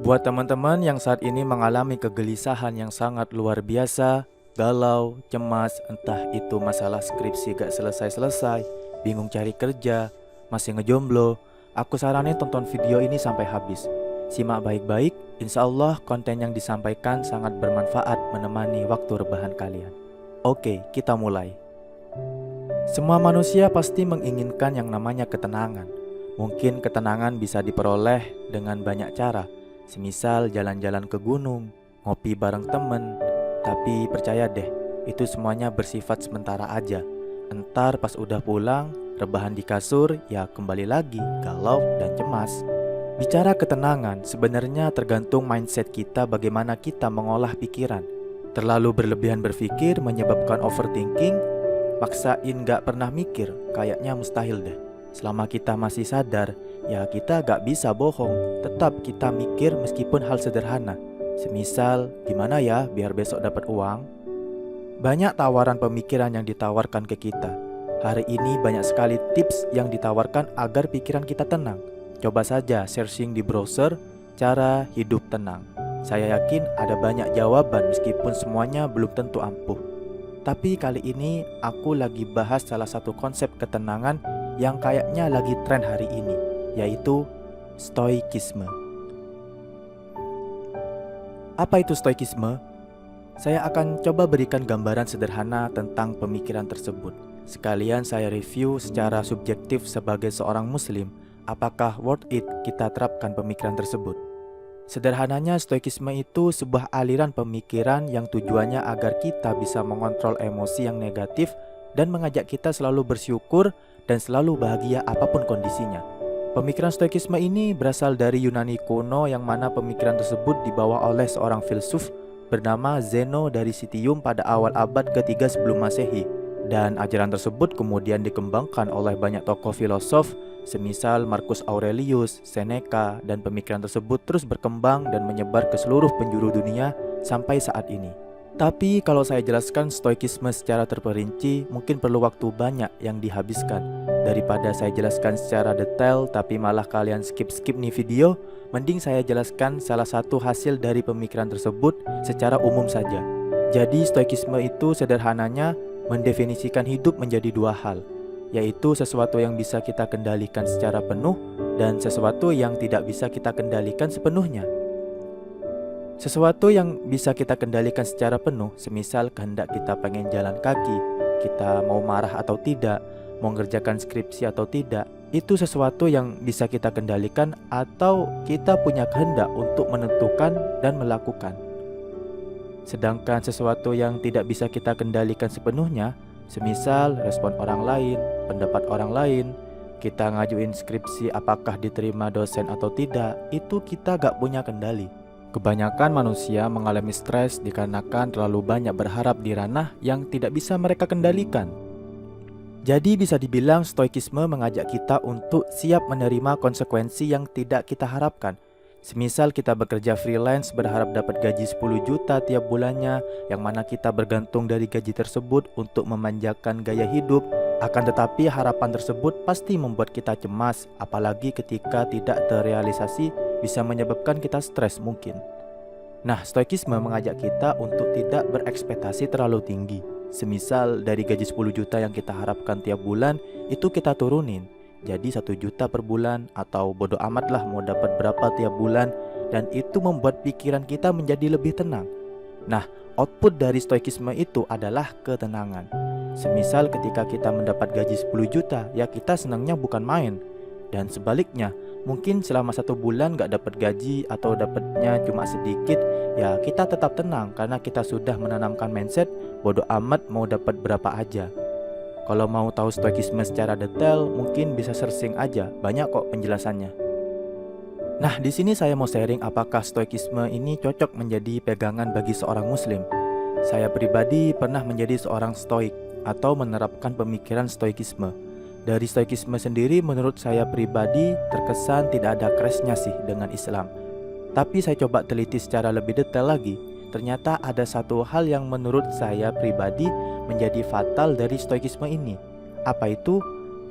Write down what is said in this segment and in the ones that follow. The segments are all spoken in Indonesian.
Buat teman-teman yang saat ini mengalami kegelisahan yang sangat luar biasa, galau, cemas, entah itu masalah skripsi gak selesai-selesai, bingung cari kerja, masih ngejomblo, aku saranin tonton video ini sampai habis. Simak baik-baik, insya Allah konten yang disampaikan sangat bermanfaat menemani waktu rebahan kalian. Oke, kita mulai. Semua manusia pasti menginginkan yang namanya ketenangan. Mungkin ketenangan bisa diperoleh dengan banyak cara, semisal jalan-jalan ke gunung, ngopi bareng temen. Tapi percaya deh, itu semuanya bersifat sementara aja. Entar pas udah pulang, rebahan di kasur, ya kembali lagi galau dan cemas. Bicara ketenangan, sebenarnya tergantung mindset kita bagaimana kita mengolah pikiran. Terlalu berlebihan berpikir menyebabkan overthinking, paksain gak pernah mikir, kayaknya mustahil deh. Selama kita masih sadar, ya kita gak bisa bohong. Tetap kita mikir meskipun hal sederhana. Semisal, gimana ya biar besok dapat uang? Banyak tawaran pemikiran yang ditawarkan ke kita. Hari ini banyak sekali tips yang ditawarkan agar pikiran kita tenang. Coba saja searching di browser, cara hidup tenang. Saya yakin ada banyak jawaban meskipun semuanya belum tentu ampuh. Tapi kali ini aku lagi bahas salah satu konsep ketenangan yang kayaknya lagi tren hari ini, yaitu stoikisme. Apa itu stoikisme? Saya akan coba berikan gambaran sederhana tentang pemikiran tersebut. Sekalian saya review secara subjektif sebagai seorang muslim, apakah worth it kita terapkan pemikiran tersebut. Sederhananya, stoikisme itu sebuah aliran pemikiran yang tujuannya agar kita bisa mengontrol emosi yang negatif dan mengajak kita selalu bersyukur dan selalu bahagia apapun kondisinya. Pemikiran stoikisme ini berasal dari Yunani kuno yang mana pemikiran tersebut dibawa oleh seorang filsuf bernama Zeno dari Citium pada awal abad ke-3 sebelum Masehi. Dan ajaran tersebut kemudian dikembangkan oleh banyak tokoh filosof semisal Marcus Aurelius, Seneca, dan pemikiran tersebut terus berkembang dan menyebar ke seluruh penjuru dunia sampai saat ini. Tapi kalau saya jelaskan stoikisme secara terperinci, mungkin perlu waktu banyak yang dihabiskan. Daripada saya jelaskan secara detail tapi malah kalian skip nih video, mending saya jelaskan salah satu hasil dari pemikiran tersebut secara umum saja. Jadi stoikisme itu sederhananya mendefinisikan hidup menjadi dua hal, yaitu sesuatu yang bisa kita kendalikan secara penuh dan sesuatu yang tidak bisa kita kendalikan sepenuhnya. Sesuatu yang bisa kita kendalikan secara penuh, semisal kehendak kita pengen jalan kaki, kita mau marah atau tidak, mau ngerjakan skripsi atau tidak, itu sesuatu yang bisa kita kendalikan atau kita punya kehendak untuk menentukan dan melakukan. Sedangkan sesuatu yang tidak bisa kita kendalikan sepenuhnya, semisal respon orang lain, pendapat orang lain, kita ngajuin skripsi apakah diterima dosen atau tidak, itu kita gak punya kendali. Kebanyakan manusia mengalami stres dikarenakan terlalu banyak berharap di ranah yang tidak bisa mereka kendalikan. Jadi bisa dibilang stoikisme mengajak kita untuk siap menerima konsekuensi yang tidak kita harapkan. Semisal kita bekerja freelance berharap dapat gaji 10 juta tiap bulannya, yang mana kita bergantung dari gaji tersebut untuk memanjakan gaya hidup. Akan tetapi harapan tersebut pasti membuat kita cemas, apalagi ketika tidak terrealisasi bisa menyebabkan kita stres mungkin. Nah, stoikisme mengajak kita untuk tidak berekspektasi terlalu tinggi. Semisal dari gaji 10 juta yang kita harapkan tiap bulan, itu kita turunin jadi 1 juta per bulan, atau bodo amat lah mau dapat berapa tiap bulan, dan itu membuat pikiran kita menjadi lebih tenang. Nah, output dari stoikisme itu adalah ketenangan. Semisal ketika kita mendapat gaji 10 juta, ya kita senangnya bukan main. Dan sebaliknya, mungkin selama 1 bulan gak dapat gaji atau dapatnya cuma sedikit, ya kita tetap tenang karena kita sudah menanamkan mindset bodo amat mau dapat berapa aja. Kalau mau tahu stoikisme secara detail, mungkin bisa searching aja, banyak kok penjelasannya. Nah, di sini saya mau sharing apakah stoikisme ini cocok menjadi pegangan bagi seorang muslim. Saya pribadi pernah menjadi seorang stoik atau menerapkan pemikiran stoikisme. Dari stoikisme sendiri menurut saya pribadi terkesan tidak ada crashnya sih dengan Islam. Tapi saya coba teliti secara lebih detail lagi. Ternyata ada satu hal yang menurut saya pribadi menjadi fatal dari stoikisme ini. Apa itu?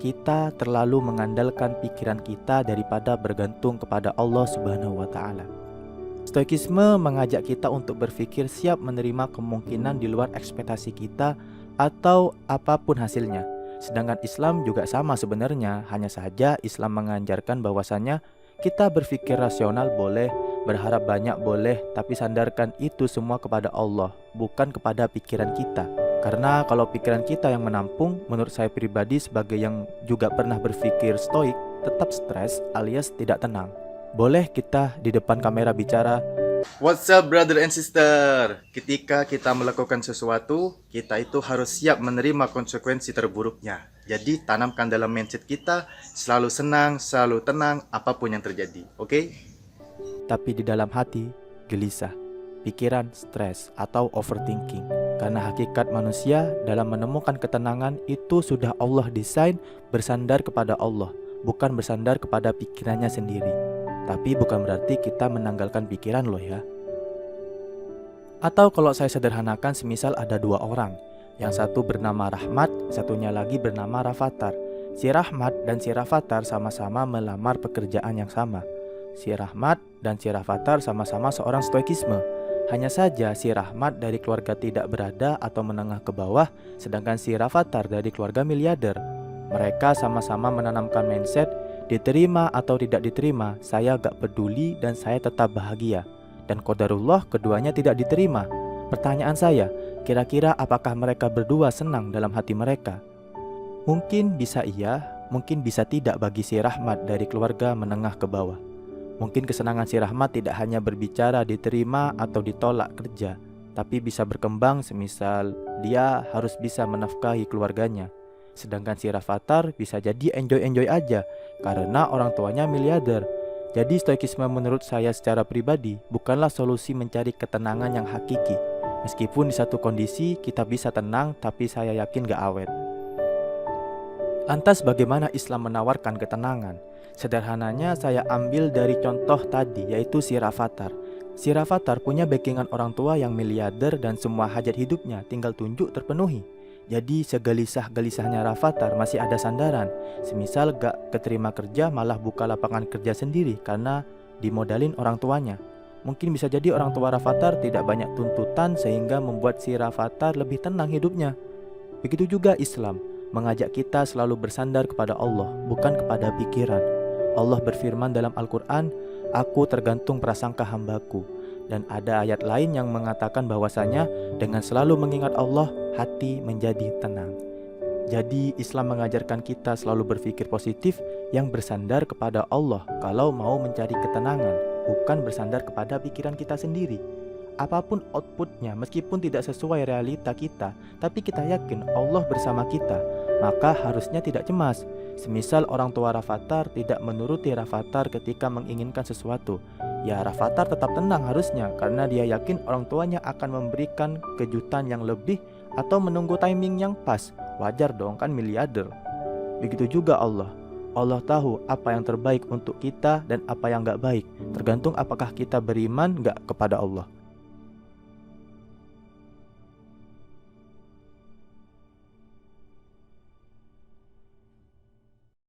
Kita terlalu mengandalkan pikiran kita daripada bergantung kepada Allah Subhanahu wa Ta'ala. Stoikisme mengajak kita untuk berpikir siap menerima kemungkinan di luar ekspektasi kita atau apapun hasilnya. Sedangkan Islam juga sama sebenarnya, hanya saja Islam mengajarkan bahwasannya kita berpikir rasional boleh, berharap banyak boleh, tapi sandarkan itu semua kepada Allah, bukan kepada pikiran kita. Karena kalau pikiran kita yang menampung, menurut saya pribadi sebagai yang juga pernah berpikir stoik, tetap stres alias tidak tenang. Boleh kita di depan kamera bicara, "What's up brother and sister?" Ketika kita melakukan sesuatu, kita itu harus siap menerima konsekuensi terburuknya. Jadi tanamkan dalam mindset kita, selalu senang, selalu tenang, apapun yang terjadi, oke? Tapi di dalam hati, gelisah, pikiran stres atau overthinking. Karena hakikat manusia dalam menemukan ketenangan itu sudah Allah desain bersandar kepada Allah, bukan bersandar kepada pikirannya sendiri. Tapi bukan berarti kita menanggalkan pikiran loh ya. Atau kalau saya sederhanakan, semisal ada dua orang, yang satu bernama Rahmat, satunya lagi bernama Rafathar. Si Rahmat dan si Rafathar sama-sama melamar pekerjaan yang sama. Si Rahmat dan si Rafathar sama-sama seorang stoikisme. Hanya saja si Rahmat dari keluarga tidak berada atau menengah ke bawah, sedangkan si Rafathar dari keluarga miliarder. Mereka sama-sama menanamkan mindset, diterima atau tidak diterima, saya gak peduli dan saya tetap bahagia. Dan qadarullah keduanya tidak diterima. Pertanyaan saya, kira-kira apakah mereka berdua senang dalam hati mereka? Mungkin bisa iya, mungkin bisa tidak bagi si Rahmat dari keluarga menengah ke bawah. Mungkin kesenangan si Rahmat tidak hanya berbicara diterima atau ditolak kerja, tapi bisa berkembang semisal dia harus bisa menafkahi keluarganya. Sedangkan si Rafathar bisa jadi enjoy-enjoy aja karena orang tuanya miliarder. Jadi stoikisme menurut saya secara pribadi bukanlah solusi mencari ketenangan yang hakiki. Meskipun di satu kondisi kita bisa tenang, tapi saya yakin gak awet. Lantas bagaimana Islam menawarkan ketenangan? Sederhananya saya ambil dari contoh tadi, yaitu si Rafathar. Si Rafathar punya backingan orang tua yang miliarder dan semua hajat hidupnya tinggal tunjuk terpenuhi. Jadi segelisah-gelisahnya Rafathar masih ada sandaran. Semisal gak keterima kerja malah buka lapangan kerja sendiri karena dimodalin orang tuanya. Mungkin bisa jadi orang tua Rafathar tidak banyak tuntutan sehingga membuat si Rafathar lebih tenang hidupnya. Begitu juga Islam mengajak kita selalu bersandar kepada Allah, bukan kepada pikiran. Allah berfirman dalam Al-Quran, "Aku tergantung prasangka hambaku." Dan ada ayat lain yang mengatakan bahwasanya dengan selalu mengingat Allah, hati menjadi tenang. Jadi Islam mengajarkan kita selalu berpikir positif yang bersandar kepada Allah kalau mau mencari ketenangan, bukan bersandar kepada pikiran kita sendiri. Apapun outputnya, meskipun tidak sesuai realita kita, tapi kita yakin Allah bersama kita, maka harusnya tidak cemas. Semisal orang tua Rafathar tidak menuruti Rafathar ketika menginginkan sesuatu, ya Rafathar tetap tenang harusnya, karena dia yakin orang tuanya akan memberikan kejutan yang lebih atau menunggu timing yang pas. Wajar dong, kan miliarder. Begitu juga Allah. Allah tahu apa yang terbaik untuk kita dan apa yang gak baik, tergantung apakah kita beriman gak kepada Allah.